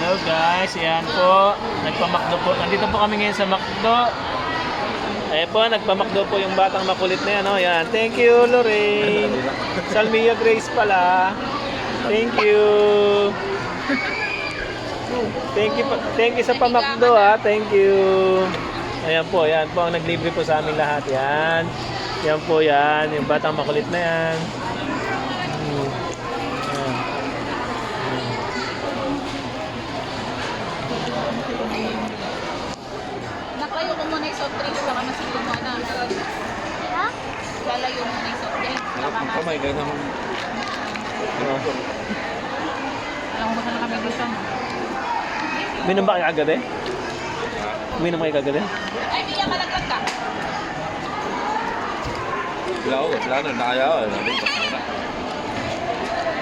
Hello guys, yan po. Nagpamakdo po. Nandito po kami ngayon sa Makdo. Ayan po, nagpamakdo po yung batang makulit na yan. Oh. Yan. Thank you, Lorraine. Salmia Grace pala. Thank you. Thank you sa pamakdo ha. Thank you. Ayan po, yan po ang naglibre po sa amin lahat. Yan. Yan po yan. Yung batang makulit na yan. Yan. Nakayo ko muna yung soft drinks baka masito mo na. Ha? Lalayo mo na yung soft drinks baka Kamay ka naman. alam mo ba na kami dito? Minom ba kayo kagabi? Minom kayo kagabi? Ay, hindi yan malaglag ka. Wala na, nakaya ko. Nabigtas mo na.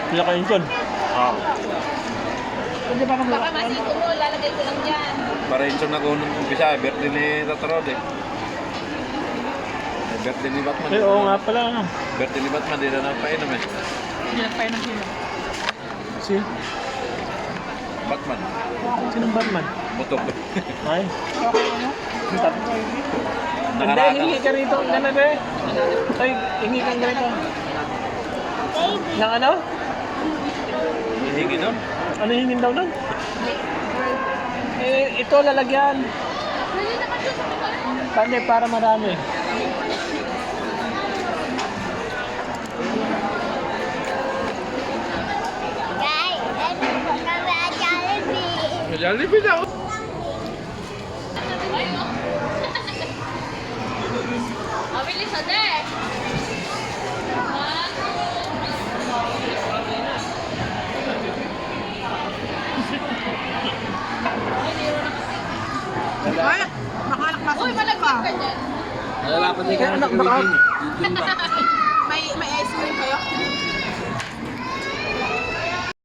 Wala kayo yun. Baka masito mo, lalagay ko lang dyan. Parenso na ko nung umpisa. Birthday ni Tatarod eh. Birthday ni Batman. Ay, oo nga pala. Birthday ni Batman, di na napainom eh. Hindi nagpain ng sino. Si? Batman. Sinong Batman? Butok. Ay. Okay ano? Hindi, Nakaraan. hingi ka rito. Ano ba? Ay, hingi kang ganito. Nang ano? Hihigi nun. Ano hingin daw nun? Eh, ito lalagyan. Pande, para marami. Guys, kami at Jollibee. Jollibee na. Mabilis na deh! Uy, malaglag ka dyan. Kaya anak, baka